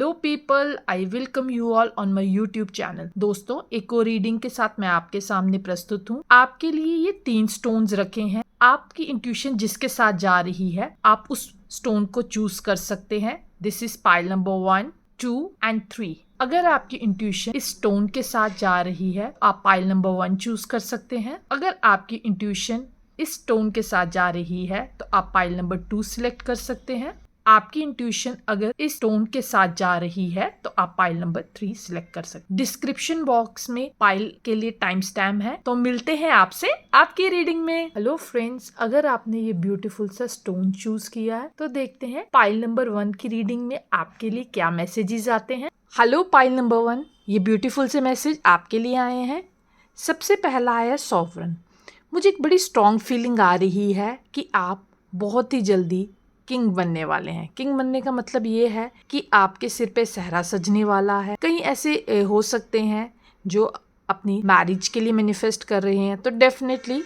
Hello people, I welcome you all on my YouTube channel. दोस्तों, एक और reading के साथ मैं आपके सामने प्रस्तुत हूँ। आपके लिए ये 3 स्टोन्स रखे हैं। आपकी इंट्यूशन जिसके साथ जा रही है, आप उस स्टोन को चूज कर सकते हैं। This is pile number 1, 2 and 3। अगर आपकी इंट्यूशन इस स्टोन के साथ जा रही है, आप पाइल नंबर 1 चूज कर सकते हैं। अगर आपकी इंट्यूशन इस स्टोन के साथ जा रही है तो आप पाइल नंबर 2 सिलेक्ट कर सकते हैं। आपकी इंट्यूशन अगर इस टोन के साथ जा रही है तो आप पाइल नंबर 3 सिलेक्ट कर सकते हैं। डिस्क्रिप्शन बॉक्स में पाइल के लिए टाइम स्टैम्प है। तो मिलते हैं आपसे आपकी रीडिंग में। हेलो फ्रेंड्स, अगर आपने ये ब्यूटीफुल सा स्टोन चूज किया है तो देखते हैं पाइल नंबर 1 की रीडिंग में आपके लिए क्या मैसेजेस आते हैं। हेलो पाइल नंबर 1, ये ब्यूटीफुल से मैसेज आपके लिए आए हैं। सबसे पहला आया सॉवरन। मुझे एक बड़ी स्ट्रॉन्ग फीलिंग आ रही है कि आप बहुत ही जल्दी किंग बनने वाले हैं। किंग बनने का मतलब ये है कि आपके सिर पे सहरा सजने वाला है। कहीं ऐसे हो सकते हैं जो अपनी मैरिज के लिए मैनिफेस्ट कर रहे हैं, तो डेफिनेटली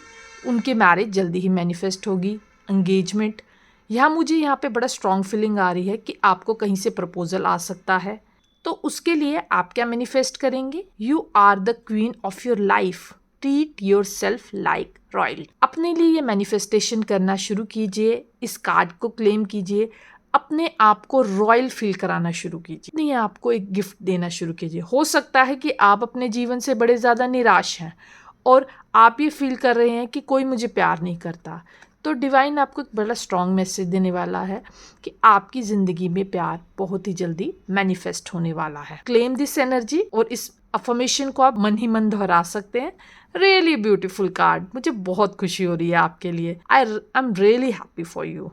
उनकी मैरिज जल्दी ही मैनिफेस्ट होगी। एंगेजमेंट, मुझे यहाँ पे बड़ा स्ट्रॉन्ग फीलिंग आ रही है कि आपको कहीं से प्रपोजल आ सकता है। तो उसके लिए आप क्या मैनिफेस्ट करेंगे? You are the queen of your life, treat yourself like royal. अपने लिए ये मैनिफेस्टेशन करना शुरू कीजिए। इस कार्ड को क्लेम कीजिए। अपने आप को रॉयल फील कराना शुरू कीजिए। अपने आप को एक गिफ्ट देना शुरू कीजिए। हो सकता है कि आप अपने जीवन से बड़े ज़्यादा निराश हैं और आप ये फील कर रहे हैं कि कोई मुझे प्यार नहीं करता। तो डिवाइन आपको एक बड़ा स्ट्रॉन्ग मैसेज देने वाला है कि आपकी ज़िंदगी में प्यार बहुत ही जल्दी मैनिफेस्ट होने वाला है। क्लेम दिस एनर्जी और इस अफर्मेशन को आप मन ही मन दोहरा सकते हैं। रियली ब्यूटीफुल कार्ड, मुझे बहुत खुशी हो रही है आपके लिए। I am really happy for you.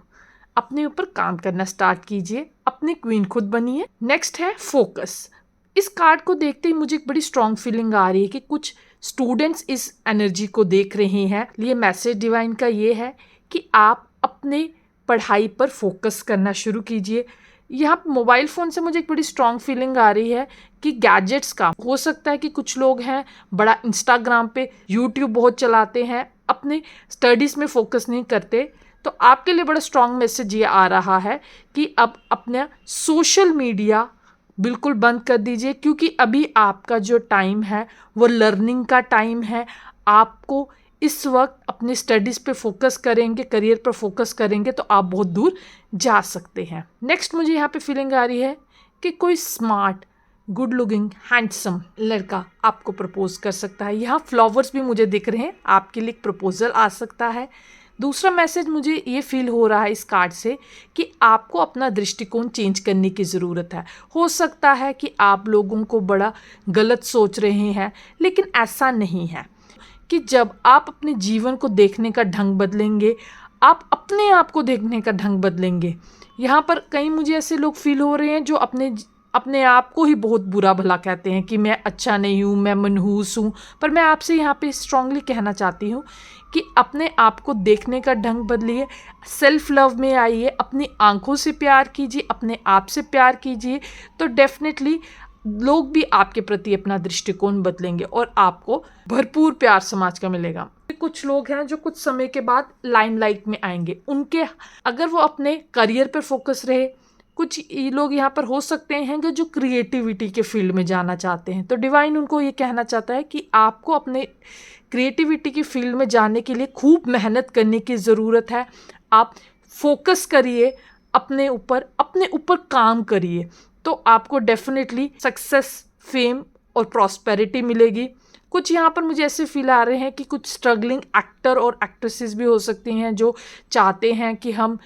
अपने ऊपर काम करना स्टार्ट कीजिए। अपनी क्वीन खुद बनिए। नेक्स्ट है फोकस। इस कार्ड को देखते ही मुझे एक बड़ी स्ट्रॉन्ग फीलिंग आ रही है कि कुछ स्टूडेंट्स इस एनर्जी को देख रहे हैं। ये मैसेज डिवाइन का ये है कि आप अपने पढ़ाई पर फोकस करना शुरू कीजिए। यहाँ मोबाइल फ़ोन से मुझे एक बड़ी स्ट्रॉन्ग फीलिंग आ रही है कि गैजेट्स का हो सकता है कि कुछ लोग हैं बड़ा इंस्टाग्राम पे, यूट्यूब बहुत चलाते हैं, अपने स्टडीज़ में फोकस नहीं करते। तो आपके लिए बड़ा स्ट्रॉन्ग मैसेज ये आ रहा है कि अब अपना सोशल मीडिया बिल्कुल बंद कर दीजिए, क्योंकि अभी आपका जो टाइम है वो लर्निंग का टाइम है। आपको इस वक्त अपने स्टडीज़ पे फोकस करेंगे, करियर पर फोकस करेंगे तो आप बहुत दूर जा सकते हैं। नेक्स्ट मुझे यहाँ पे फीलिंग आ रही है कि कोई स्मार्ट, गुड लुकिंग, हैंडसम लड़का आपको प्रपोज कर सकता है। यहाँ फ्लावर्स भी मुझे दिख रहे हैं, आपके लिए प्रपोजल आ सकता है। दूसरा मैसेज मुझे ये फील हो रहा है इस कार्ड से कि आपको अपना दृष्टिकोण चेंज करने की ज़रूरत है। हो सकता है कि आप लोगों को बड़ा गलत सोच रहे हैं, लेकिन ऐसा नहीं है। कि जब आप अपने जीवन को देखने का ढंग बदलेंगे, आप अपने आप को देखने का ढंग बदलेंगे। यहाँ पर कई मुझे ऐसे लोग फील हो रहे हैं जो अपने आप को ही बहुत बुरा भला कहते हैं कि मैं अच्छा नहीं हूँ, मैं मनहूस हूँ। पर मैं आपसे यहाँ पे स्ट्रांगली कहना चाहती हूँ कि अपने आप को देखने का ढंग बदलिए, सेल्फ लव में आइए, अपनी आंखों से प्यार कीजिए, अपने आप से प्यार कीजिए। तो डेफिनेटली लोग भी आपके प्रति अपना दृष्टिकोण बदलेंगे और आपको भरपूर प्यार समाज का मिलेगा। कुछ लोग हैं जो कुछ समय के बाद लाइमलाइट में आएंगे, उनके अगर वो अपने करियर पर फोकस रहे। कुछ लोग यहाँ पर हो सकते हैं कि जो क्रिएटिविटी के फील्ड में जाना चाहते हैं, तो डिवाइन उनको ये कहना चाहता है कि आपको अपने क्रिएटिविटी की फील्ड में जाने के लिए खूब मेहनत करने की ज़रूरत है। आप फोकस करिए, अपने ऊपर काम करिए, तो आपको डेफिनेटली सक्सेस, फेम और प्रॉस्पेरिटी मिलेगी। कुछ यहाँ पर मुझे ऐसे फील आ रहे हैं कि कुछ स्ट्रगलिंग एक्टर और एक्ट्रेसेस भी हो सकती हैं जो चाहते हैं कि हम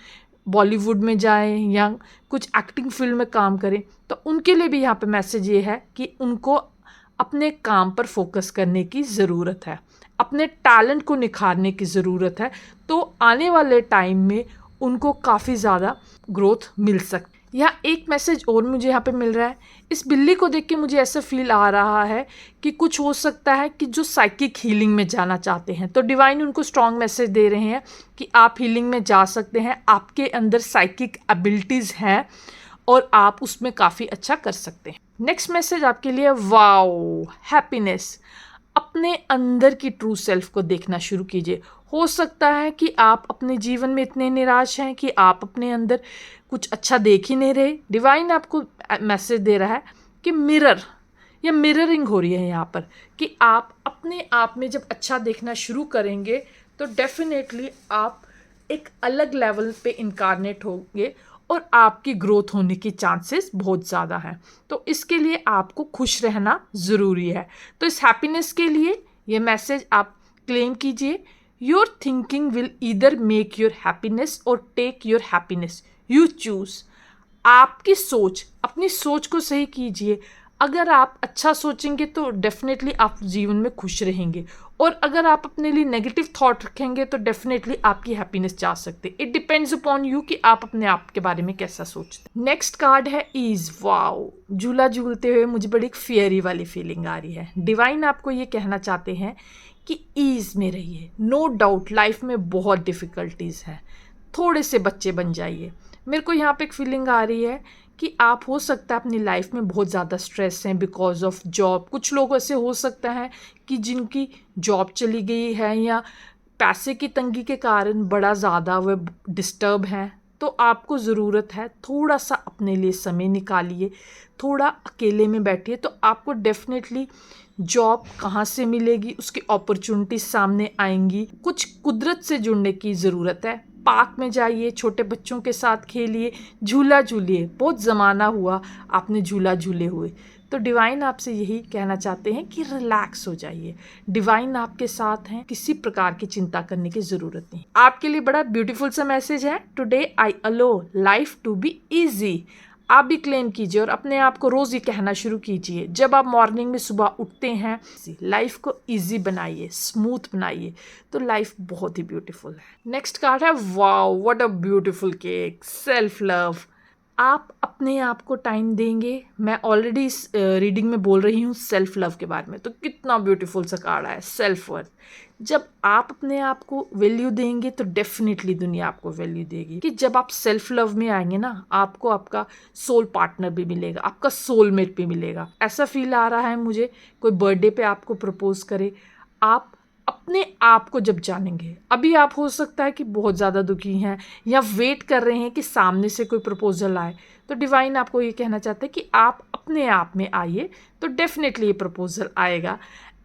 बॉलीवुड में जाएं या कुछ एक्टिंग फील्ड में काम करें। तो उनके लिए भी यहाँ पे मैसेज ये है कि उनको अपने काम पर फोकस करने की ज़रूरत है, अपने टैलेंट को निखारने की ज़रूरत है। तो आने वाले टाइम में उनको काफ़ी ज़्यादा ग्रोथ मिल सकती है। यहाँ एक मैसेज और मुझे यहाँ पे मिल रहा है। इस बिल्ली को देख के मुझे ऐसा फील आ रहा है कि कुछ हो सकता है कि जो साइकिक हीलिंग में जाना चाहते हैं, तो डिवाइन उनको स्ट्रॉन्ग मैसेज दे रहे हैं कि आप हीलिंग में जा सकते हैं। आपके अंदर साइकिक एबिलिटीज़ हैं और आप उसमें काफ़ी अच्छा कर सकते हैं। नेक्स्ट मैसेज आपके लिए, वाओ हैप्पीनेस। अपने अंदर की ट्रू सेल्फ को देखना शुरू कीजिए। हो सकता है कि आप अपने जीवन में इतने निराश हैं कि आप अपने अंदर कुछ अच्छा देख ही नहीं रहे। डिवाइन आपको मैसेज दे रहा है कि मिरर या मिररिंग हो रही है यहाँ पर, कि आप अपने आप में जब अच्छा देखना शुरू करेंगे तो डेफिनेटली आप एक अलग लेवल पे इनकारनेट होंगे और आपकी ग्रोथ होने की चांसेस बहुत ज़्यादा हैं। तो इसके लिए आपको खुश रहना ज़रूरी है। तो इस हैप्पीनेस के लिए ये मैसेज आप क्लेम कीजिए। Your thinking will either make your happiness और take your happiness, you choose. आपकी सोच, अपनी सोच को सही कीजिए। अगर आप अच्छा सोचेंगे तो डेफिनेटली आप जीवन में खुश रहेंगे, और अगर आप अपने लिए नेगेटिव थॉट रखेंगे तो डेफिनेटली आपकी हैप्पीनेस जा सकती है। इट डिपेंड्स अपॉन यू कि आप अपने आप के बारे में कैसा सोचते हैं। नेक्स्ट कार्ड है ईज। वाओ, झूला झूलते हुए मुझे बड़ी एक फियरी वाली फीलिंग आ रही है। डिवाइन आपको ये कहना चाहते हैं कि ईज में रहिए। नो डाउट लाइफ में बहुत डिफ़िकल्टीज़ हैं, थोड़े से बच्चे बन जाइए। मेरे को यहाँ पे एक फीलिंग आ रही है कि आप हो सकता है अपनी लाइफ में बहुत ज़्यादा स्ट्रेस हैं बिकॉज ऑफ जॉब। कुछ लोग ऐसे हो सकता है कि जिनकी जॉब चली गई है या पैसे की तंगी के कारण बड़ा ज़्यादा वह डिस्टर्ब हैं। तो आपको ज़रूरत है थोड़ा सा अपने लिए समय निकालिए, थोड़ा अकेले में बैठिए, तो आपको डेफिनेटली जॉब कहाँ से मिलेगी, उसकी अपॉर्चुनिटीज सामने आएंगी। कुछ कुदरत से जुड़ने की ज़रूरत है। पार्क में जाइए, छोटे बच्चों के साथ खेलिए, झूला झूलिए। बहुत ज़माना हुआ आपने झूला झूले हुए। तो डिवाइन आपसे यही कहना चाहते हैं कि रिलैक्स हो जाइए। डिवाइन आपके साथ हैं, किसी प्रकार की चिंता करने की ज़रूरत नहीं। आपके लिए बड़ा ब्यूटीफुल सा मैसेज है। Today I allow life to be easy. आप भी क्लेम कीजिए और अपने आप को रोज़ ये कहना शुरू कीजिए। जब आप मॉर्निंग में सुबह उठते हैं, लाइफ को इजी बनाइए, स्मूथ बनाइए, तो लाइफ बहुत ही ब्यूटीफुल है। नेक्स्ट कार्ड है wow, what a beautiful cake, self love. आप अपने आप को टाइम देंगे। मैं ऑलरेडी इस रीडिंग में बोल रही हूँ सेल्फ लव के बारे में, तो कितना ब्यूटीफुल सा कार्ड है सेल्फ वर्थ। जब आप अपने आप को वैल्यू देंगे तो डेफिनेटली दुनिया आपको वैल्यू देगी। कि जब आप सेल्फ लव में आएंगे ना, आपको आपका सोल पार्टनर भी मिलेगा, आपका सोलमेट भी मिलेगा। ऐसा फील आ रहा है मुझे, कोई बर्थडे पे आपको प्रपोज करे, आप अपने आप को जब जानेंगे। अभी आप हो सकता है कि बहुत ज़्यादा दुखी हैं या वेट कर रहे हैं कि सामने से कोई प्रपोजल आए, तो डिवाइन आपको ये कहना चाहते हैं कि आप अपने आप में आइए, तो डेफिनेटली ये प्रपोजल आएगा।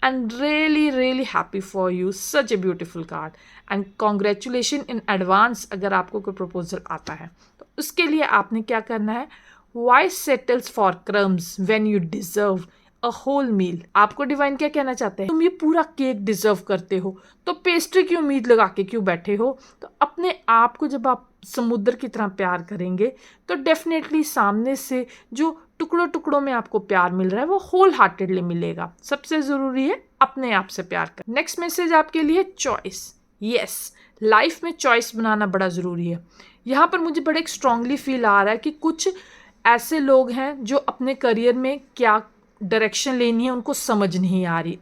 And really really happy for you, such a beautiful card and congratulation in advance. अगर आपको कोई प्रपोजल आता है तो उसके लिए आपने क्या करना है, why settles for crumbs when you deserve a whole meal. आपको डिवाइन क्या कहना चाहते हैं, तुम ये पूरा केक डिजर्व करते हो, तो पेस्ट्री की उम्मीद लगा के क्यों बैठे हो। तो अपने आप को जब आप समुद्र की तरह प्यार करेंगे तो डेफिनेटली सामने से जो टुकड़ों टुकड़ों में आपको प्यार मिल रहा है वो होल हार्टेडली मिलेगा। सबसे ज़रूरी है अपने आप से प्यार कर। नेक्स्ट मैसेज आपके लिए चॉइस। यस, लाइफ में चॉइस बनाना बड़ा ज़रूरी है। यहाँ पर मुझे बड़ा एक स्ट्रांगली फील आ रहा है कि कुछ ऐसे लोग हैं जो अपने करियर में क्या डायरेक्शन लेनी है उनको समझ नहीं आ रही।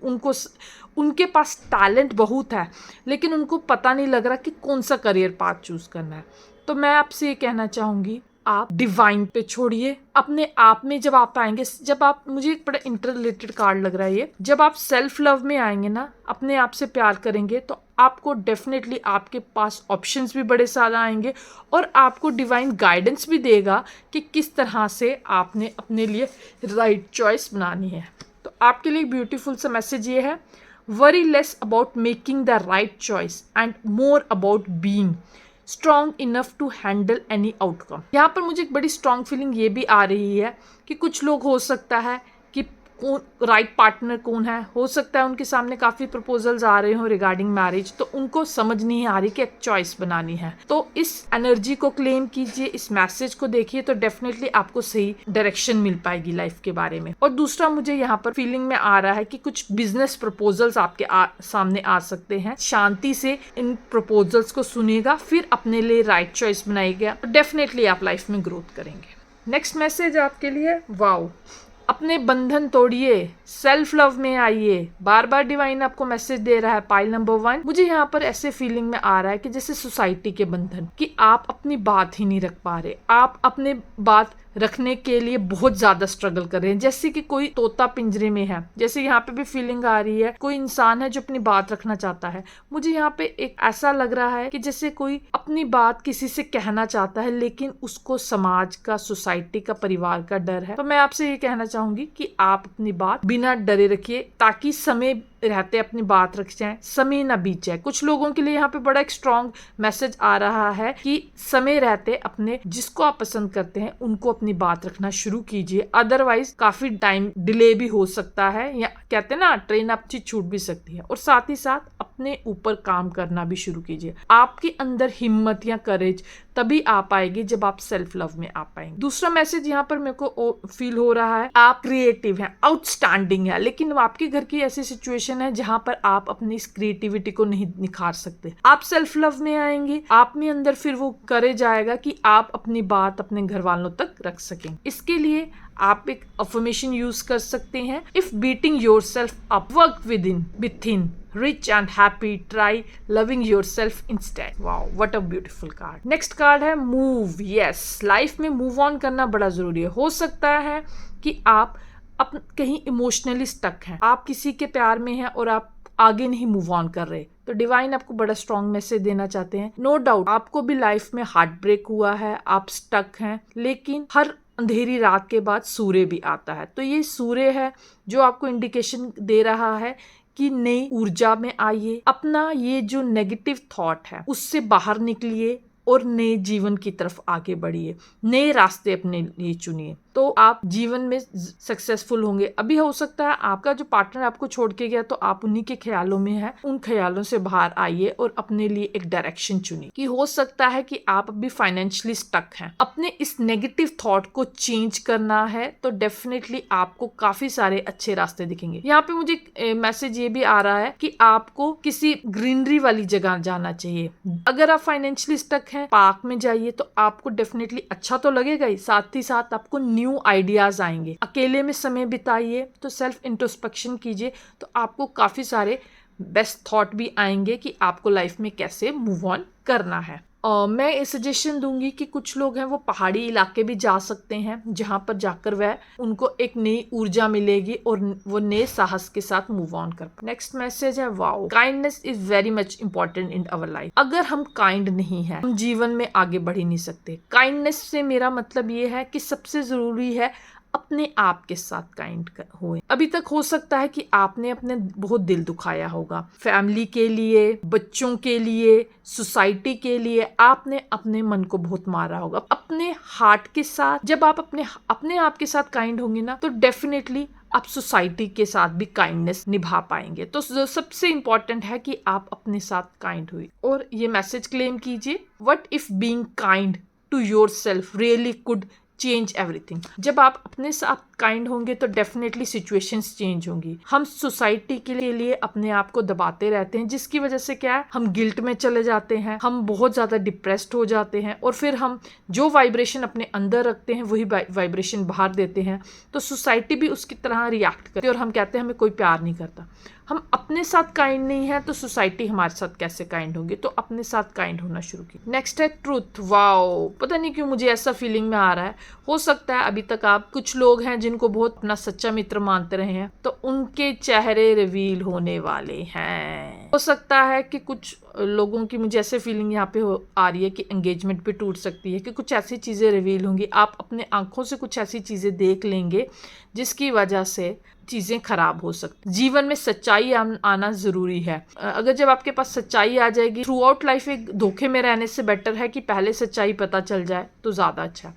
उनके पास टैलेंट बहुत है लेकिन उनको पता नहीं लग रहा कि कौन सा करियर पाथ चूज़ करना है। तो मैं आपसे ये कहना चाहूँगी, आप डिवाइन पे छोड़िए। अपने आप में जब आप आएंगे, जब आप, मुझे एक बड़ा इंटर रिलेटेड कार्ड लग रहा है ये, जब आप सेल्फ लव में आएंगे ना, अपने आप से प्यार करेंगे, तो आपको डेफिनेटली आपके पास ऑप्शंस भी बड़े ज़्यादा आएंगे और आपको डिवाइन गाइडेंस भी देगा कि किस तरह से आपने अपने लिए राइट चॉइस बनानी है। तो आपके लिए ब्यूटीफुल सा मैसेज ये है, worry less about making the right choice and more about being strong enough to handle any outcome. यहाँ पर मुझे एक बड़ी स्ट्रॉन्ग फीलिंग ये भी आ रही है कि कुछ लोग हो सकता है कि राइट पार्टनर कौन है, हो सकता है उनके सामने काफ़ी प्रपोजल्स आ रहे हो रिगार्डिंग मैरिज, तो उनको समझ नहीं आ रही कि एक चॉइस बनानी है। तो इस एनर्जी को क्लेम कीजिए, इस मैसेज को देखिए, तो डेफिनेटली आपको सही डायरेक्शन मिल पाएगी लाइफ के बारे में। और दूसरा मुझे यहाँ पर फीलिंग में आ रहा है कि कुछ बिजनेस प्रपोजल्स आपके सामने आ सकते हैं। शांति से इन प्रपोजल्स को सुनिएगा, फिर अपने लिए राइट चॉइस बनाइएगा, तो डेफिनेटली आप लाइफ में ग्रोथ करेंगे। नेक्स्ट मैसेज आपके लिए, वाओ, अपने बंधन तोड़िए, सेल्फ लव में आइए। बार बार डिवाइन आपको मैसेज दे रहा है। पाइल नंबर 1, मुझे यहाँ पर ऐसे फीलिंग में आ रहा है कि जैसे सोसाइटी के बंधन, कि आप अपनी बात ही नहीं रख पा रहे, आप अपने बात रखने के लिए बहुत ज्यादा स्ट्रगल कर रहे हैं, जैसे कि कोई तोता पिंजरे में है। जैसे यहाँ पे भी फीलिंग आ रही है, कोई इंसान है जो अपनी बात रखना चाहता है। मुझे यहाँ पे एक ऐसा लग रहा है कि जैसे कोई अपनी बात किसी से कहना चाहता है, लेकिन उसको समाज का, सोसाइटी का, परिवार का डर है। तो मैं आपसे ये कहना चाहूंगी कि आप अपनी बात बिना डरे रखिए, ताकि समय रहते अपनी बात रख जाए, समय ना बीत जाए। कुछ लोगों के लिए यहाँ पे बड़ा एक स्ट्रॉन्ग मैसेज आ रहा है कि समय रहते अपने जिसको आप पसंद करते हैं उनको अपनी बात रखना शुरू कीजिए, अदरवाइज काफी टाइम डिले भी हो सकता है, या कहते हैं ना ट्रेन आपकी छूट भी सकती है। और साथ ही साथ अपने ऊपर काम करना भी शुरू कीजिए। आपके अंदर हिम्मत या करेज तभी आ पाएगी जब आप सेल्फ लव में आ पाएंगे। दूसरा मैसेज यहाँ पर मेरे को फील हो रहा है, आप क्रिएटिव हैं, आउटस्टैंडिंग है, लेकिन आपके घर की ऐसी सिचुएशन है जहां पर आप अपनी इस क्रिएटिविटी को नहीं निखार सकते। आप सेल्फ लव में आएंगे, आप में अंदर फिर वो करेज आएगा कि आप अपनी बात अपने घर वालों तक रख सकें। इसके लिए आप एक अफर्मेशन यूज कर सकते हैं। If beating yourself up, work within, rich and happy, try loving yourself instead. Wow, what a beautiful card. Next card है move. Yes, लाइफ में मूव ऑन करना बड़ा जरूरी है। हो सकता है कि आप कहीं इमोशनली स्टक हैं, आप किसी के प्यार में हैं और आप आगे नहीं मूव ऑन कर रहे, तो डिवाइन आपको बड़ा स्ट्रॉन्ग मैसेज देना चाहते हैं। नो डाउट आपको भी लाइफ में हार्ट ब्रेक हुआ है, आप स्टक हैं, लेकिन हर अंधेरी रात के बाद सूर्य भी आता है। तो ये सूर्य है जो आपको इंडिकेशन दे रहा है कि नई ऊर्जा में आइए, अपना ये जो नेगेटिव थॉट है उससे बाहर निकलिए और नए जीवन की तरफ आगे बढ़िए, नए रास्ते अपने लिए चुनिए, तो आप जीवन में सक्सेसफुल होंगे। अभी हो सकता है आपका जो पार्टनर आपको छोड़ के गया तो आप उन्हीं के ख्यालों में है, उन ख्यालों से बाहर आइए और अपने लिए एक डायरेक्शन चुनिए। कि हो सकता है कि आप अभी फाइनेंशियली स्टक हैं, अपने इस नेगेटिव थॉट को चेंज करना है, तो डेफिनेटली आपको काफी सारे अच्छे रास्ते दिखेंगे। यहाँ पे मुझे मैसेज ये भी आ रहा है कि आपको किसी ग्रीनरी वाली जगह जाना चाहिए। अगर आप फाइनेंशियली स्टक हैं, पार्क में जाइए, तो आपको डेफिनेटली अच्छा तो लगेगा ही, साथ ही साथ आपको न्यू आइडियाज आएंगे। अकेले में समय बिताइए, तो सेल्फ इंट्रोस्पेक्शन कीजिए, तो आपको काफी सारे बेस्ट थॉट भी आएंगे कि आपको लाइफ में कैसे मूव ऑन करना है। मैं ये सजेशन दूंगी कि कुछ लोग हैं वो पहाड़ी इलाके भी जा सकते हैं, जहां पर जाकर वह उनको एक नई ऊर्जा मिलेगी और वो नए साहस के साथ मूव ऑन कर पाए। नेक्स्ट मैसेज है, wow, kindness is very much important in our life. अगर हम काइंड नहीं है, हम जीवन में आगे बढ़ ही नहीं सकते। काइंडनेस से मेरा मतलब ये है कि सबसे जरूरी है अपने आप के साथ काइंड हो। अभी तक हो सकता है कि आपने अपने बहुत दिल दुखाया होगा, फैमिली के लिए, बच्चों के लिए, सोसाइटी के लिए, आपने अपने मन को बहुत मारा होगा। अपने हार्ट के साथ जब आप अपने आप के साथ काइंड होंगे ना, तो डेफिनेटली आप सोसाइटी के साथ भी काइंडनेस निभा पाएंगे। तो सबसे इंपॉर्टेंट है कि आप अपने साथ काइंड हुए। और ये मैसेज क्लेम कीजिए, what if being kind to yourself really could change everything. जब आप अपने साथ काइंड होंगे तो डेफिनेटली सिचुएशंस चेंज होंगी। हम सोसाइटी के लिए अपने आप को दबाते रहते हैं, जिसकी वजह से क्या है, हम गिल्ट में चले जाते हैं, हम बहुत ज्यादा डिप्रेस्ड हो जाते हैं, और फिर हम जो वाइब्रेशन अपने अंदर रखते हैं वही वाइब्रेशन बाहर देते हैं। तो सोसाइटी भी उसकी तरह रिएक्ट करती है और हम कहते हैं हमें कोई प्यार नहीं करता। हम अपने साथ काइंड नहीं है तो सोसाइटी हमारे साथ कैसे काइंड होगी। तो अपने साथ काइंड होना शुरू की। नेक्स्ट है ट्रूथ। वाओ, पता नहीं क्यों मुझे ऐसा फीलिंग में आ रहा है, हो सकता है अभी तक आप कुछ लोग हैं जिनको बहुत अपना सच्चा मित्र मानते रहे हैं, तो उनके चेहरे रिवील होने वाले हैं। हो सकता है कि कुछ लोगों की, मुझे ऐसे फीलिंग यहाँ पे आ रही है कि एंगेजमेंट भी टूट सकती है, कि कुछ ऐसी चीजें रिवील होंगी, आप अपने आंखों से कुछ ऐसी चीजें देख लेंगे जिसकी वजह से चीजें खराब हो सकती। जीवन में सच्चाई आना जरूरी है। अगर जब आपके पास सच्चाई आ जाएगी, थ्रू आउट लाइफ एक धोखे में रहने से बेटर है कि पहले सच्चाई पता चल जाए तो ज्यादा अच्छा है।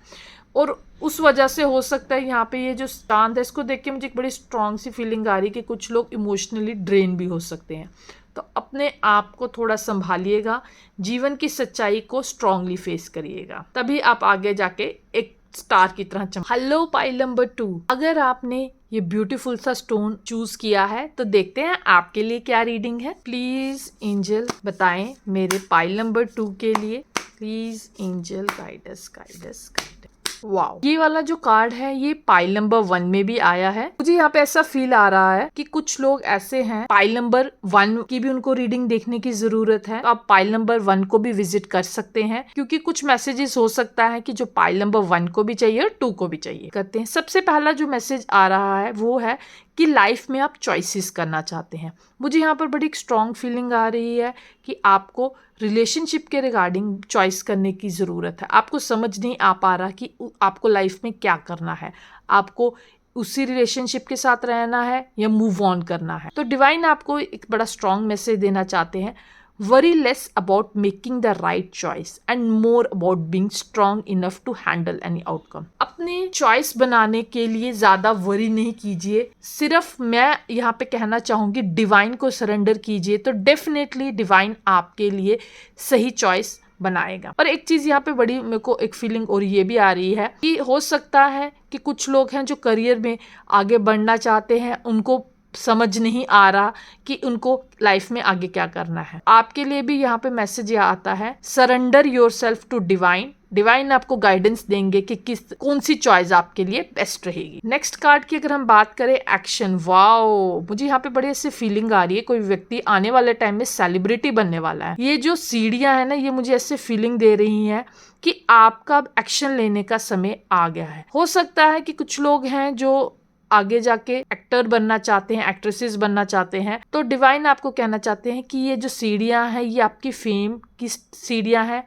और उस वजह से हो सकता है यहाँ पे ये जो चांद है, इसको देख के मुझे एक बड़ी स्ट्रांग सी फीलिंग आ रही है कि कुछ लोग इमोशनली ड्रेन भी हो सकते हैं। तो अपने आप को थोड़ा संभालिएगा, जीवन की सच्चाई को स्ट्रांगली फेस करिएगा, तभी आप आगे जाके एक स्टार की तरह चमक। हेलो पाइल नंबर 2, अगर आपने ये ब्यूटीफुल सा स्टोन चूज किया है तो देखते हैं आपके लिए क्या रीडिंग है। प्लीज एंजल बताएं मेरे पाइल नंबर 2 के लिए। Please angel guide us, guide us, guide us. Wow, ये वाला जो कार्ड है ये पाइल नंबर 1 में भी आया है। मुझे यहाँ पे ऐसा फील आ रहा है कि कुछ लोग ऐसे हैं, पाइल नंबर 1 की भी उनको रीडिंग देखने की जरूरत है, तो आप पाइल नंबर 1 को भी विजिट कर सकते हैं, क्योंकि कुछ मैसेजेस हो सकता है कि जो पाइल नंबर 1 को भी चाहिए और 2 को भी चाहिए। करते हैं। सबसे पहला जो मैसेज आ रहा है वो है कि लाइफ में आप चॉइसेस करना चाहते हैं। मुझे यहाँ पर बड़ी एक स्ट्रॉन्ग फीलिंग आ रही है कि आपको रिलेशनशिप के रिगार्डिंग चॉइस करने की ज़रूरत है। आपको समझ नहीं आ पा रहा कि आपको लाइफ में क्या करना है, आपको उसी रिलेशनशिप के साथ रहना है या मूव ऑन करना है। तो डिवाइन आपको एक बड़ा स्ट्रॉन्ग मैसेज देना चाहते हैं, worry less about making the right choice and more about being strong enough to handle any outcome। अपने चॉइस बनाने के लिए ज्यादा वरी नहीं कीजिए, सिर्फ मैं यहाँ पे कहना चाहूंगी डिवाइन को सरेंडर कीजिए, तो डेफिनेटली डिवाइन आपके लिए सही चॉइस बनाएगा। और एक चीज यहाँ पे बड़ी मेरे को एक फीलिंग और ये भी आ रही है कि हो सकता है कि कुछ लोग हैं जो करियर में आगे बढ़ना चाहते हैं, उनको समझ नहीं आ रहा कि उनको लाइफ में आगे क्या करना है। आपके लिए भी यहाँ पे मैसेज ये आता है, surrender yourself to divine. Divine आपको गाइडेंस देंगे कि कौन सी चॉइस आपके लिए बेस्ट रहेगी। नेक्स्ट कार्ड की अगर हम बात करें, एक्शन। वाओ, मुझे यहाँ पे बड़ी ऐसी फीलिंग आ रही है कोई व्यक्ति आने वाले टाइम में सेलिब्रिटी बनने वाला है। ये जो सीढ़ियां है ना, ये मुझे ऐसे फीलिंग दे रही है कि आपका अब एक्शन लेने का समय आ गया है। हो सकता है कि कुछ लोग हैं जो आगे जाके एक्टर बनना चाहते हैं, एक्ट्रेसेस बनना चाहते हैं, तो डिवाइन आपको कहना चाहते हैं कि ये जो सीढ़ियां हैं ये आपकी फेम की सीढ़ियां हैं।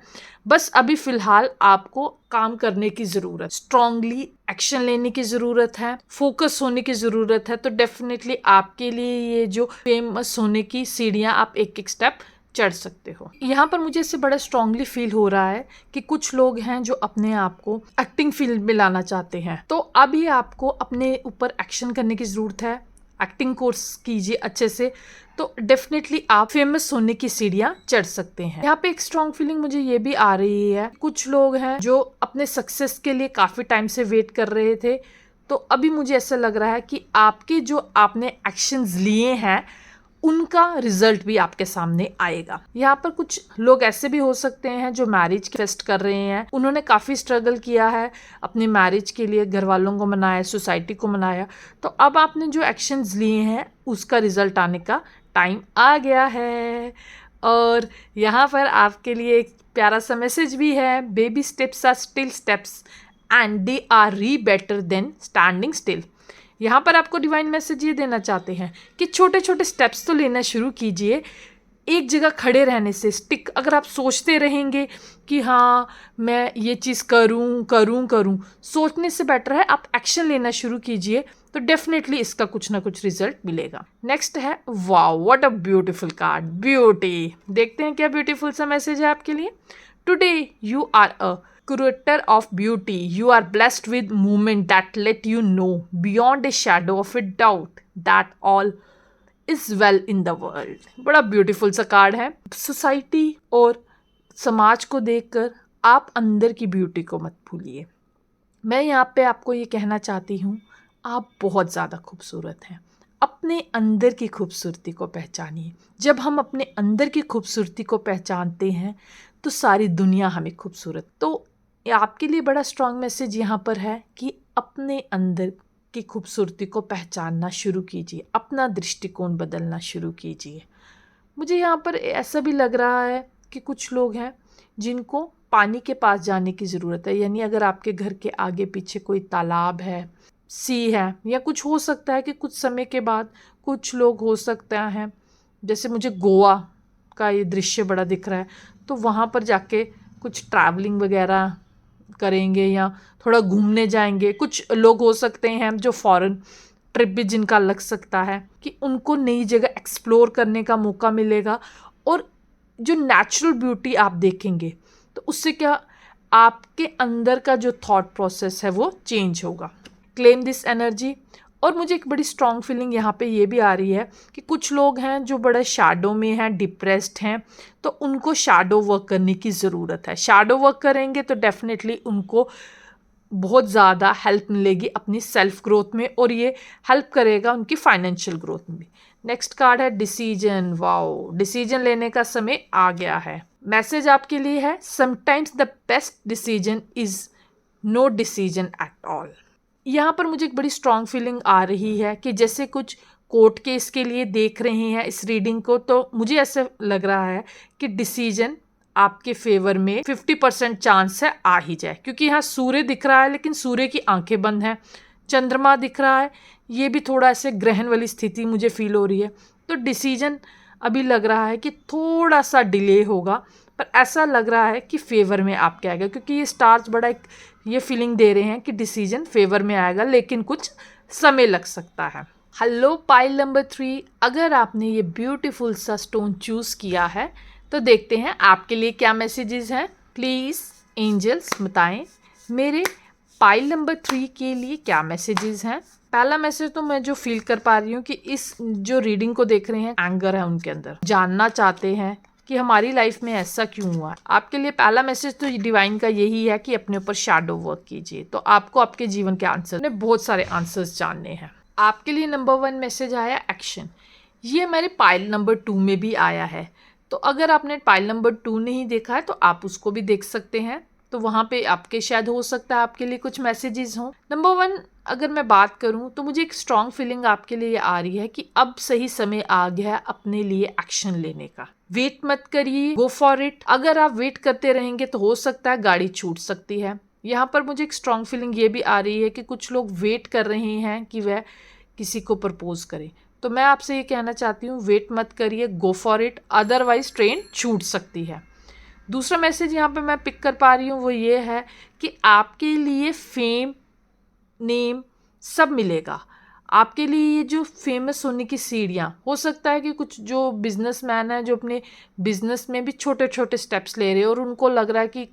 बस अभी फिलहाल आपको काम करने की जरूरत, स्ट्रांगली एक्शन लेने की जरूरत है, फोकस होने की जरूरत है। तो डेफिनेटली आपके लिए ये जो फेमस होने की सीढ़ियां, आप एक एक स्टेप चढ़ सकते हो। यहाँ पर मुझे इससे बड़ा स्ट्रांगली फील हो रहा है कि कुछ लोग हैं जो अपने आप को एक्टिंग फील्ड में लाना चाहते हैं, तो अभी आपको अपने ऊपर एक्शन करने की जरूरत है। एक्टिंग कोर्स कीजिए अच्छे से, तो डेफिनेटली आप फेमस होने की सीढ़ियां चढ़ सकते हैं। यहाँ पे एक स्ट्रांग फीलिंग मुझे ये भी आ रही है, कुछ लोग हैं जो अपने सक्सेस के लिए काफी टाइम से वेट कर रहे थे, तो अभी मुझे ऐसा लग रहा है कि आपके जो आपने एक्शंस लिए हैं उनका रिजल्ट भी आपके सामने आएगा। यहाँ पर कुछ लोग ऐसे भी हो सकते हैं जो मैरिज फेस्ट कर रहे हैं, उन्होंने काफी स्ट्रगल किया है अपनी मैरिज के लिए, घर वालों को मनाया, सोसाइटी को मनाया, तो अब आपने जो एक्शंस लिए हैं उसका रिजल्ट आने का टाइम आ गया है। और यहाँ पर आपके लिए एक प्यारा सा मैसेज भी है, baby steps are still steps and they are री बेटर देन स्टैंडिंग स्टिल। यहाँ पर आपको डिवाइन मैसेज ये देना चाहते हैं कि छोटे छोटे स्टेप्स तो लेना शुरू कीजिए। एक जगह खड़े रहने से, स्टिक अगर आप सोचते रहेंगे कि हाँ मैं ये चीज़ करूँ करूँ करूँ, सोचने से बेटर है आप एक्शन लेना शुरू कीजिए, तो डेफिनेटली इसका कुछ ना कुछ रिजल्ट मिलेगा। नेक्स्ट है, wow what a beautiful card, beauty. देखते हैं क्या ब्यूटीफुल सा मैसेज है आपके लिए। Today you are a curator of beauty. You are blessed with movement that let you know beyond a shadow of a doubt that all is well in the world. बड़ा beautiful सा card है। Society और समाज को देखकर आप अंदर की ब्यूटी को मत भूलिए। मैं यहाँ पे आपको ये कहना चाहती हूँ, आप बहुत ज़्यादा खूबसूरत हैं। अपने अंदर की खूबसूरती को पहचानिए। जब हम अपने अंदर की खूबसूरती को पहचानते हैं तो सारी दुनिया हमें खूबसूरत। तो आपके लिए बड़ा स्ट्रॉन्ग मैसेज यहाँ पर है कि अपने अंदर की खूबसूरती को पहचानना शुरू कीजिए, अपना दृष्टिकोण बदलना शुरू कीजिए। मुझे यहाँ पर ऐसा भी लग रहा है कि कुछ लोग हैं जिनको पानी के पास जाने की ज़रूरत है, यानी अगर आपके घर के आगे पीछे कोई तालाब है, सी है, या कुछ हो सकता है कि कुछ समय के बाद कुछ लोग हो सकता है, जैसे मुझे गोवा का ये दृश्य बड़ा दिख रहा है, तो वहाँ पर जाके कुछ ट्रैवलिंग वगैरह करेंगे या थोड़ा घूमने जाएंगे। कुछ लोग हो सकते हैं जो फॉरेन ट्रिप भी जिनका लग सकता है कि उनको नई जगह एक्सप्लोर करने का मौका मिलेगा, और जो नेचुरल ब्यूटी आप देखेंगे तो उससे क्या आपके अंदर का जो थॉट प्रोसेस है वो चेंज होगा। Claim this energy. और मुझे एक बड़ी स्ट्रॉन्ग फीलिंग यहाँ पे ये भी आ रही है कि कुछ लोग हैं जो बड़े शैडो में हैं, डिप्रेस्ड हैं, तो उनको शैडो वर्क करने की ज़रूरत है। शैडो वर्क करेंगे तो डेफिनेटली उनको बहुत ज़्यादा हेल्प मिलेगी अपनी सेल्फ ग्रोथ में, और ये हेल्प करेगा उनकी फाइनेंशियल ग्रोथ में भी। नेक्स्ट कार्ड है डिसीजन। वाओ, डिसीजन लेने का समय आ गया है। मैसेज आपके लिए है, sometimes the best decision is no decision at all. यहाँ पर मुझे एक बड़ी स्ट्रॉन्ग फीलिंग आ रही है कि जैसे कुछ कोर्ट केस के लिए देख रहे हैं इस रीडिंग को, तो मुझे ऐसा लग रहा है कि डिसीजन आपके फेवर में 50% चांस है आ ही जाए, क्योंकि यहाँ सूर्य दिख रहा है लेकिन सूर्य की आंखें बंद हैं, चंद्रमा दिख रहा है, ये भी थोड़ा ऐसे ग्रहण वाली स्थिति मुझे फील हो रही है। तो डिसीजन अभी लग रहा है कि थोड़ा सा डिले होगा, पर ऐसा लग रहा है कि फेवर में आपके आएगा, क्योंकि ये स्टार्स बड़ा एक ये फीलिंग दे रहे हैं कि डिसीजन फेवर में आएगा, लेकिन कुछ समय लग सकता है। हेलो पाइल नंबर 3, अगर आपने ये ब्यूटीफुल सा स्टोन चूज़ किया है तो देखते हैं आपके लिए क्या मैसेजेस हैं। प्लीज़ एंजल्स बताएं मेरे पाइल नंबर 3 के लिए क्या मैसेजेस हैं। पहला मैसेज तो मैं जो फील कर पा रही हूँ कि इस जो रीडिंग को देख रहे हैं एंगर है उनके अंदर, जानना चाहते हैं कि हमारी लाइफ में ऐसा क्यों हुआ। आपके लिए पहला मैसेज तो डिवाइन का यही है कि अपने ऊपर शैडो वर्क कीजिए, तो आपको आपके जीवन के आंसर में बहुत सारे आंसर्स जानने हैं। आपके लिए नंबर 1 मैसेज आया एक्शन। ये मेरे पाइल नंबर 2 में भी आया है, तो अगर आपने पाइल नंबर 2 नहीं देखा है तो आप उसको भी देख सकते हैं, तो वहाँ पे आपके शायद हो सकता है आपके लिए कुछ मैसेजेस हों। नंबर 1 अगर मैं बात करूँ तो मुझे एक स्ट्रॉन्ग फीलिंग आपके लिए आ रही है कि अब सही समय आ गया है अपने लिए एक्शन लेने का। वेट मत करिए, गो फॉर इट। अगर आप वेट करते रहेंगे तो हो सकता है गाड़ी छूट सकती है। यहाँ पर मुझे एक स्ट्रॉन्ग फीलिंग ये भी आ रही है कि कुछ लोग वेट कर रहे हैं कि वह किसी को प्रपोज करें, तो मैं आपसे ये कहना चाहती हूँ वेट मत करिए, go for it, otherwise train छूट सकती है। दूसरा मैसेज यहाँ पे मैं पिक कर पा रही हूँ वो ये है कि आपके लिए फेम, नेम सब मिलेगा। आपके लिए ये जो फेमस होने की सीढ़ियाँ, हो सकता है कि कुछ जो बिजनेसमैन है जो अपने बिजनेस में भी छोटे छोटे स्टेप्स ले रहे हैं और उनको लग रहा है कि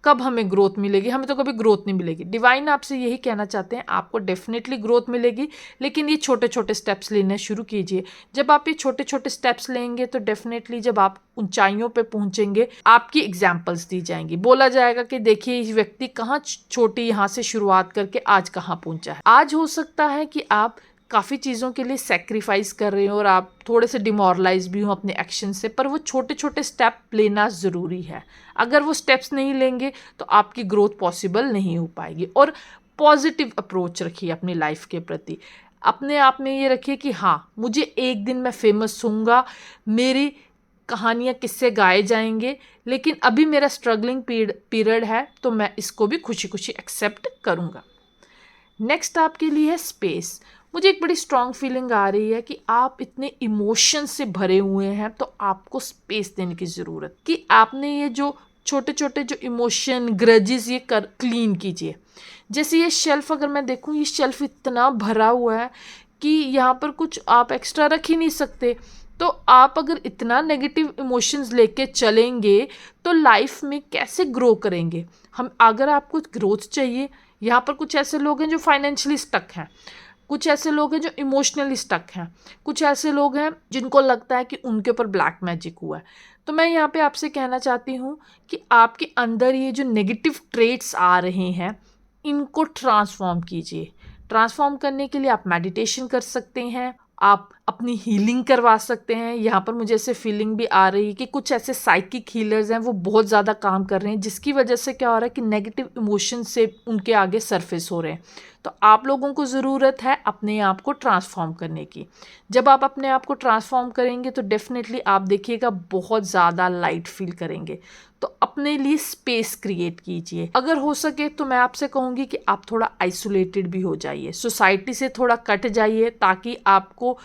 कब हमें ग्रोथ मिलेगी, हमें तो कभी ग्रोथ नहीं मिलेगी। डिवाइन आपसे यही कहना चाहते हैं आपको डेफिनेटली ग्रोथ मिलेगी, लेकिन ये छोटे छोटे स्टेप्स लेने शुरू कीजिए। जब आप ये छोटे छोटे स्टेप्स लेंगे तो डेफिनेटली जब आप ऊंचाइयों पे पहुंचेंगे आपकी एग्जाम्पल्स दी जाएंगी, बोला जाएगा कि देखिए ये व्यक्ति कहाँ छोटी यहाँ से शुरुआत करके आज कहाँ पहुंचा है। आज हो सकता है कि आप काफ़ी चीज़ों के लिए सेक्रीफाइस कर रहे हो और आप थोड़े से डिमोरलाइज भी हो अपने एक्शन से, पर वो छोटे छोटे स्टेप लेना ज़रूरी है। अगर वो स्टेप्स नहीं लेंगे तो आपकी ग्रोथ पॉसिबल नहीं हो पाएगी। और पॉजिटिव अप्रोच रखिए अपनी लाइफ के प्रति, अपने आप में ये रखिए कि हाँ मुझे एक दिन मैं फेमस होऊंगा, मेरी कहानियाँ किससे गाए जाएंगे, लेकिन अभी मेरा स्ट्रगलिंग पीरियड है तो मैं इसको भी खुशी खुशी एक्सेप्ट करूँगा। नेक्स्ट आपके लिए है स्पेस। मुझे एक बड़ी स्ट्रॉन्ग फीलिंग आ रही है कि आप इतने इमोशन से भरे हुए हैं तो आपको स्पेस देने की ज़रूरत, कि आपने ये जो छोटे छोटे जो इमोशन ग्रजेस ये क्लीन कीजिए। जैसे ये शेल्फ अगर मैं देखूँ, ये शेल्फ इतना भरा हुआ है कि यहाँ पर कुछ आप एक्स्ट्रा रख ही नहीं सकते। तो आप अगर इतना नेगेटिव इमोशंस लेके चलेंगे तो लाइफ में कैसे ग्रो करेंगे। हम अगर आपको ग्रोथ चाहिए, यहाँ पर कुछ ऐसे लोग हैं जो फाइनेंशियली स्टक हैं, कुछ ऐसे लोग हैं जो इमोशनली स्टक हैं, कुछ ऐसे लोग हैं जिनको लगता है कि उनके ऊपर ब्लैक मैजिक हुआ है। तो मैं यहाँ पे आपसे कहना चाहती हूँ कि आपके अंदर ये जो नेगेटिव ट्रेट्स आ रहे हैं इनको ट्रांसफॉर्म कीजिए। ट्रांसफॉर्म करने के लिए आप मेडिटेशन कर सकते हैं, आप अपनी हीलिंग करवा सकते हैं। यहाँ पर मुझे ऐसे फीलिंग भी आ रही है कि कुछ ऐसे साइकिक हीलर्स हैं वो बहुत ज़्यादा काम कर रहे हैं, जिसकी वजह से क्या हो रहा है कि नेगेटिव इमोशन से उनके आगे सरफेस हो रहे हैं। तो आप लोगों को ज़रूरत है अपने आप को ट्रांसफॉर्म करने की। जब आप अपने आप को ट्रांसफॉर्म करेंगे तो डेफिनेटली आप देखिएगा बहुत ज़्यादा लाइट फील करेंगे। तो अपने लिए स्पेस क्रिएट कीजिए। अगर हो सके तो मैं आपसे कहूँगी कि आप थोड़ा आइसोलेटेड भी हो जाइए, सोसाइटी से थोड़ा कट जाइए, ताकि आपको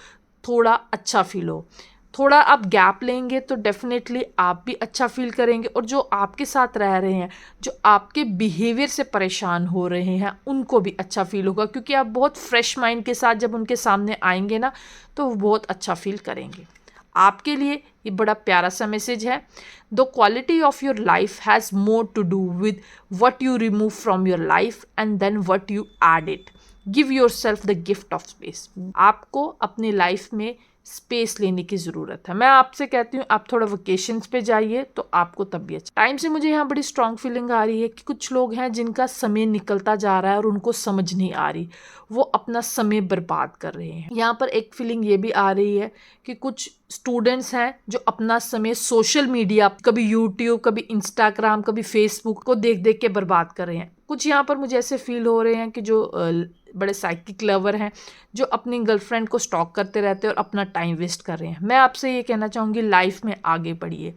थोड़ा अच्छा फील हो। थोड़ा आप गैप लेंगे तो डेफिनेटली आप भी अच्छा फील करेंगे, और जो आपके साथ रह रहे हैं, जो आपके बिहेवियर से परेशान हो रहे हैं, उनको भी अच्छा फील होगा, क्योंकि आप बहुत फ्रेश माइंड के साथ जब उनके सामने आएंगे ना तो वो बहुत अच्छा फील करेंगे। आपके लिए ये बड़ा प्यारा सा मैसेज है। The quality of your life has more to do with what you remove from your life and than what you add it. Give yourself the gift of space. आपको अपनी लाइफ में space लेने की ज़रूरत है। मैं आपसे कहती हूँ आप थोड़ा वेकेशंस पे जाइए तो आपको तब भी अच्छा। टाइम से मुझे यहाँ बड़ी स्ट्रांग फीलिंग आ रही है कि कुछ लोग हैं जिनका समय निकलता जा रहा है और उनको समझ नहीं आ रही, वो अपना समय बर्बाद कर रहे हैं। यहाँ पर एक फीलिंग ये भी आ रही है कि कुछ स्टूडेंट्स हैं जो अपना समय सोशल मीडिया, कभी यूट्यूब, कभी इंस्टाग्राम, कभी फेसबुक को देख देख के बर्बाद कर रहे हैं। कुछ यहाँ पर मुझे ऐसे फील हो रहे हैं कि जो बड़े साइकिक लवर हैं जो अपनी गर्लफ्रेंड को स्टॉक करते रहते हैं और अपना टाइम वेस्ट कर रहे हैं। मैं आपसे ये कहना चाहूँगी लाइफ में आगे बढ़िए।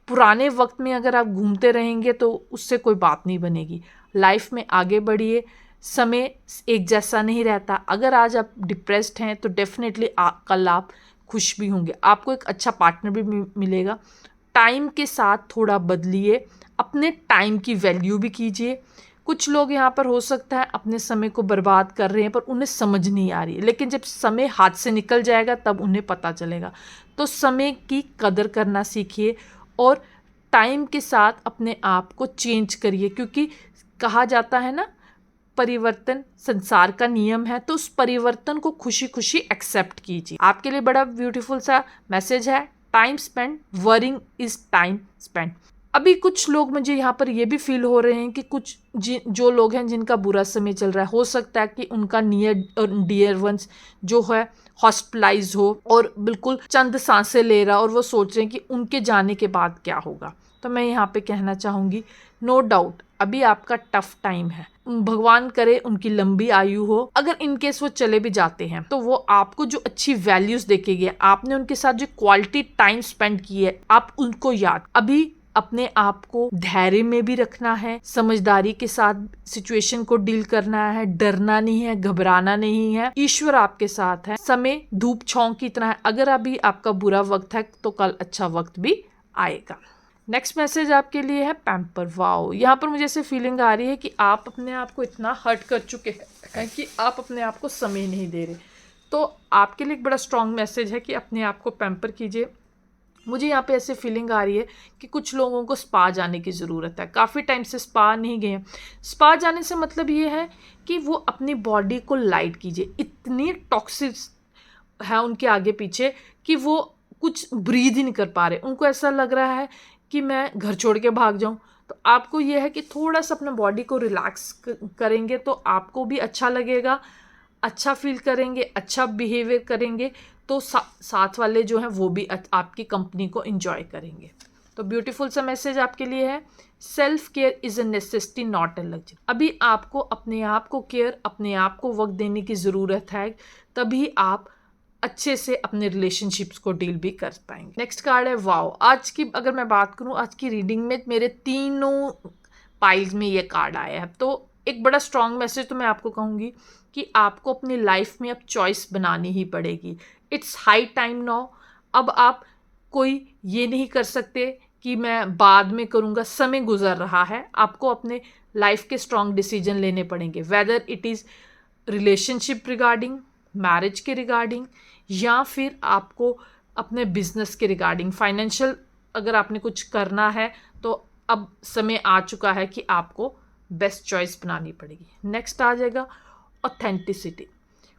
पुराने वक्त में अगर आप घूमते रहेंगे तो उससे कोई बात नहीं बनेगी। लाइफ में आगे बढ़िए। समय एक जैसा नहीं रहता। अगर आज आप डिप्रेस्ड हैं तो डेफिनेटली कल आप खुश भी होंगे, आपको एक अच्छा पार्टनर भी मिलेगा। टाइम के साथ थोड़ा बदलिए, अपने टाइम की वैल्यू भी कीजिए। कुछ लोग यहाँ पर हो सकता है अपने समय को बर्बाद कर रहे हैं पर उन्हें समझ नहीं आ रही है, लेकिन जब समय हाथ से निकल जाएगा तब उन्हें पता चलेगा। तो समय की कदर करना सीखिए और टाइम के साथ अपने आप को चेंज करिए, क्योंकि कहा जाता है ना परिवर्तन संसार का नियम है, तो उस परिवर्तन को खुशी खुशी एक्सेप्ट कीजिए। आपके लिए बड़ा ब्यूटीफुल सा मैसेज है, time spend, worrying is time spend. अभी कुछ लोग मुझे यहाँ पर ये भी फील हो रहे हैं कि कुछ जो लोग हैं जिनका बुरा समय चल रहा है, हो सकता है कि उनका नियर और डियर वंस जो है हॉस्पिटलाइज हो और बिल्कुल चंद सांसें ले रहा और वो सोच रहे हैं कि उनके जाने के बाद क्या होगा। तो मैं यहाँ पे कहना चाहूँगी नो डाउट अभी आपका टफ टाइम है, भगवान करे उनकी लंबी आयु हो। अगर इनकेस वो चले भी जाते हैं तो वो आपको जो अच्छी वैल्यूज देके गए, आपने उनके साथ जो क्वालिटी टाइम स्पेंड की है, आप उनको याद। अभी अपने आप को धैर्य में भी रखना है, समझदारी के साथ सिचुएशन को डील करना है, डरना नहीं है, घबराना नहीं है। ईश्वर आपके साथ है। समय धूप छांव की तरह है, अगर अभी आपका बुरा वक्त है तो कल अच्छा वक्त भी आएगा। नेक्स्ट मैसेज आपके लिए है पैम्पर। वाओ, यहाँ पर मुझे ऐसे फीलिंग आ रही है कि आप अपने आप को इतना हर्ट कर चुके हैं कि आप अपने आप को समय नहीं दे रहे। तो आपके लिए एक बड़ा स्ट्रॉन्ग मैसेज है कि अपने आप को पैम्पर कीजिए। मुझे यहाँ पे ऐसे फीलिंग आ रही है कि कुछ लोगों को स्पा जाने की ज़रूरत है, काफ़ी टाइम से स्पा नहीं गए। स्पा जाने से मतलब ये है कि वो अपनी बॉडी को लाइट कीजिए। इतनी टॉक्सिक है उनके आगे पीछे कि वो कुछ ब्रीद ही नहीं कर पा रहे, उनको ऐसा लग रहा है कि मैं घर छोड़ के भाग जाऊं। तो आपको यह है कि थोड़ा सा अपने बॉडी को रिलैक्स करेंगे तो आपको भी अच्छा लगेगा, अच्छा फील करेंगे, अच्छा बिहेवियर करेंगे, तो साथ वाले जो हैं वो भी आपकी कंपनी को एंजॉय करेंगे। तो ब्यूटीफुल सा मैसेज आपके लिए है, self care is a necessity not a luxury. अभी आपको अपने आप को केयर, अपने आप को वक्त देने की ज़रूरत है, तभी आप अच्छे से अपने रिलेशनशिप्स को डील भी कर पाएंगे। नेक्स्ट कार्ड है वाओ। आज की अगर मैं बात करूं, आज की रीडिंग में मेरे तीनों पाइल्स में ये कार्ड आया है। तो एक बड़ा स्ट्रॉन्ग मैसेज तो मैं आपको कहूँगी कि आपको अपनी लाइफ में अब चॉइस बनानी ही पड़ेगी। It's high time now. अब आप कोई ये नहीं कर सकते कि मैं बाद में करूँगा, समय गुजर रहा है। आपको अपने लाइफ के स्ट्रॉन्ग डिसीजन लेने पड़ेंगे, whether it is relationship regarding, marriage के रिगार्डिंग, या फिर आपको अपने बिजनेस के रिगार्डिंग, फाइनेंशियल अगर आपने कुछ करना है तो अब समय आ चुका है कि आपको बेस्ट चॉइस बनानी पड़ेगी। नेक्स्ट आ जाएगा ऑथेंटिसिटी।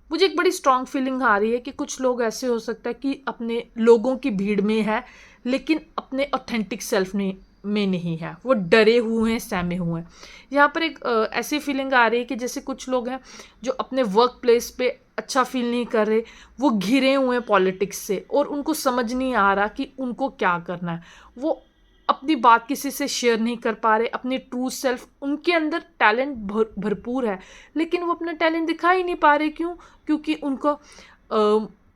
मुझे एक बड़ी स्ट्रॉन्ग फीलिंग आ रही है कि कुछ लोग ऐसे हो सकता है कि अपने लोगों की भीड़ में है लेकिन अपने ऑथेंटिक सेल्फ में नहीं है, वो डरे हुए हैं, सहमे हुए हैं। यहाँ पर एक ऐसी फीलिंग आ रही है कि जैसे कुछ लोग हैं जो अपने वर्क प्लेस पे अच्छा फील नहीं कर रहे, वो घिरे हुए हैं पॉलिटिक्स से और उनको समझ नहीं आ रहा कि उनको क्या करना है। वो अपनी बात किसी से शेयर नहीं कर पा रहे, अपनी ट्रू सेल्फ, उनके अंदर टैलेंट भरपूर है लेकिन वो अपना टैलेंट दिखा ही नहीं पा रहे। क्यों? क्योंकि उनको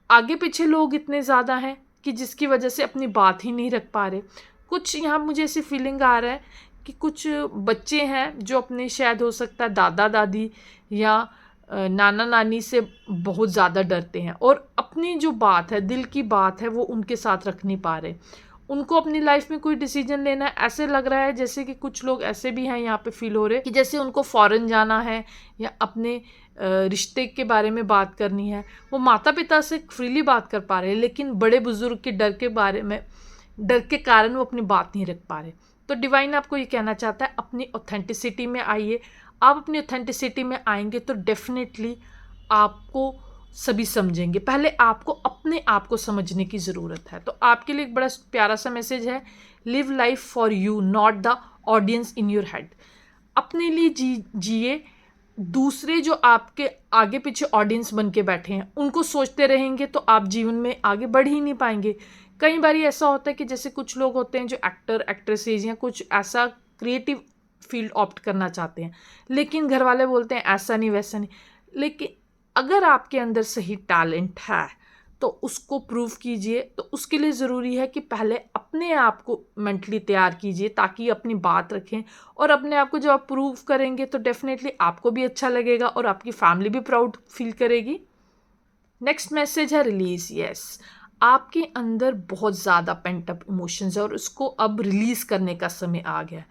आगे पीछे लोग इतने ज़्यादा हैं कि जिसकी वजह से अपनी बात ही नहीं रख पा रहे। कुछ यहाँ मुझे ऐसी फीलिंग आ रहा है कि कुछ बच्चे हैं जो अपने शायद हो सकता है दादा दादी या नाना नानी से बहुत ज़्यादा डरते हैं और अपनी जो बात है, दिल की बात है, वो उनके साथ रख नहीं पा रहे। उनको अपनी लाइफ में कोई डिसीजन लेना है, ऐसे लग रहा है जैसे कि कुछ लोग ऐसे भी हैं यहाँ पे फील हो रहे कि जैसे उनको फॉरेन जाना है या अपने रिश्ते के बारे में बात करनी है। वो माता पिता से फ्रीली बात कर पा रहे हैं लेकिन बड़े बुजुर्ग के डर के कारण वो अपनी बात नहीं रख पा रहे। तो डिवाइन आपको ये कहना चाहता है अपनी ऑथेंटिसिटी में आइए। आप अपनी ऑथेंटिसिटी में आएंगे तो डेफिनेटली आपको सभी समझेंगे। पहले आपको अपने आप को समझने की ज़रूरत है। तो आपके लिए एक बड़ा प्यारा सा मैसेज है, live life for you not the audience in your head. अपने लिए जिए, दूसरे जो आपके आगे पीछे ऑडियंस बन के बैठे हैं उनको सोचते रहेंगे तो आप जीवन में आगे बढ़ ही नहीं पाएंगे। कई बार ऐसा होता है कि जैसे कुछ लोग होते हैं जो एक्टर एक्ट्रेसेज या कुछ ऐसा क्रिएटिव फील्ड ऑप्ट करना चाहते हैं, लेकिन घर वाले बोलते हैं ऐसा नहीं वैसा नहीं। लेकिन अगर आपके अंदर सही टैलेंट है तो उसको प्रूव कीजिए। तो उसके लिए ज़रूरी है कि पहले अपने आप को मेंटली तैयार कीजिए ताकि अपनी बात रखें, और अपने आप को जब आप प्रूव करेंगे तो डेफिनेटली आपको भी अच्छा लगेगा और आपकी फैमिली भी प्राउड फील करेगी। नेक्स्ट मैसेज है रिलीज। यस, आपके अंदर बहुत ज़्यादा पेंट अप इमोशंस है और उसको अब रिलीज़ करने का समय आ गया है।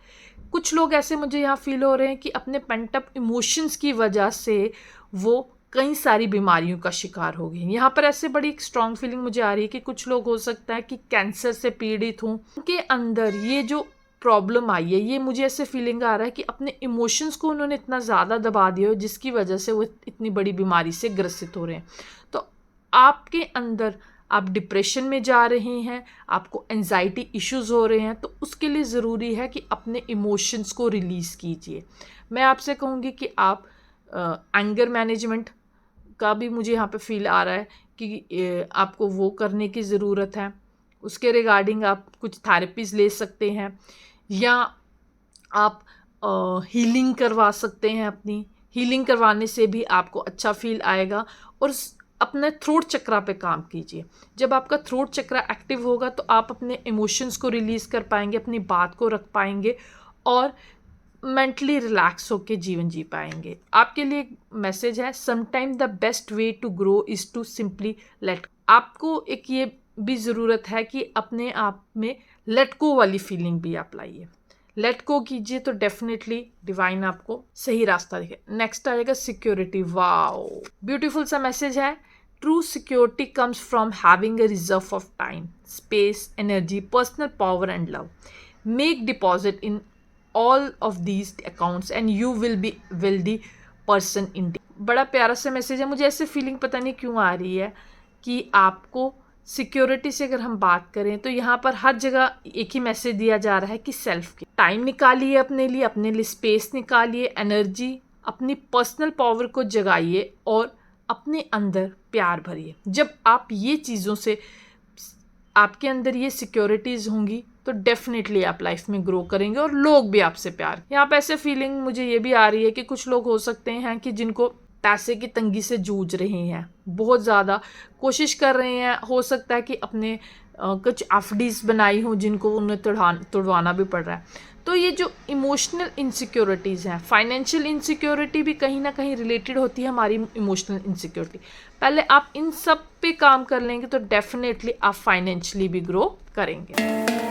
कुछ लोग ऐसे मुझे यहाँ फील हो रहे हैं कि अपने पेंट अप इमोशंस की वजह से वो कई सारी बीमारियों का शिकार हो गए। यहाँ पर ऐसे बड़ी एक स्ट्रॉन्ग फीलिंग मुझे आ रही है कि कुछ लोग हो सकता है कि कैंसर से पीड़ित हों, उनके अंदर ये जो प्रॉब्लम आई है, ये मुझे ऐसे फीलिंग आ रहा है कि अपने इमोशंस को उन्होंने इतना ज़्यादा दबा दिया हो जिसकी वजह से वो इतनी बड़ी बीमारी से ग्रसित हो रहे हैं। तो आपके अंदर आप डिप्रेशन में जा रहे हैं, आपको एंजाइटी इश्यूज हो रहे हैं, तो उसके लिए ज़रूरी है कि अपने इमोशंस को रिलीज़ कीजिए। मैं आपसे कहूँगी कि आप एंगर मैनेजमेंट का भी मुझे यहाँ पे फील आ रहा है कि आपको वो करने की ज़रूरत है। उसके रिगार्डिंग आप कुछ थेरेपीज़ ले सकते हैं या आप हीलिंग करवा सकते हैं। अपनी हीलिंग करवाने से भी आपको अच्छा फील आएगा। और अपने थ्रोट चक्रा पे काम कीजिए। जब आपका थ्रोट चक्रा एक्टिव होगा तो आप अपने इमोशंस को रिलीज़ कर पाएंगे, अपनी बात को रख पाएंगे और मेंटली रिलैक्स होकर जीवन जी पाएंगे। आपके लिए एक मैसेज है, sometime the best way to grow is to simply let. आपको एक ये भी ज़रूरत है कि अपने आप में लेट गो वाली फीलिंग भी आप लाइए। लेट गो कीजिए तो डेफिनेटली डिवाइन आपको सही रास्ता दिखे। नेक्स्ट आएगा सिक्योरिटी। वाओ, ब्यूटीफुल सा मैसेज है। True security comes from having a reserve of time, space, energy, personal power and love. Make deposit in all of these accounts and you will be wealthy person indeed। बड़ा प्यारा सा message है। मुझे ऐसे feeling पता नहीं क्यों आ रही है कि आपको सिक्योरिटी से अगर हम बात करें तो यहाँ पर हर जगह एक ही मैसेज दिया जा रहा है कि सेल्फ की टाइम निकालिए, अपने लिए स्पेस निकालिए, एनर्जी, अपनी पर्सनल पावर को जगाइए और अपने अंदर प्यार भरिए। जब आप ये चीज़ों से आपके अंदर ये सिक्योरिटीज़ होंगी तो डेफिनेटली आप लाइफ में ग्रो करेंगे और लोग भी आपसे प्यार। यहाँ पे ऐसे फीलिंग मुझे ये भी आ रही है कि कुछ लोग हो सकते हैं कि जिनको पैसे की तंगी से जूझ रहे हैं, बहुत ज़्यादा कोशिश कर रहे हैं। हो सकता है कि अपने कुछ एफडीज बनाई हो जिनको उन्हें तुड़वाना भी पड़ रहा है। तो ये जो इमोशनल इनसिक्योरिटीज़ हैं, फाइनेंशियल इनसिक्योरिटी भी कहीं ना कहीं रिलेटेड होती है हमारी इमोशनल इनसिक्योरिटी। पहले आप इन सब पे काम कर लेंगे तो डेफिनेटली आप फाइनेंशियली भी ग्रो करेंगे।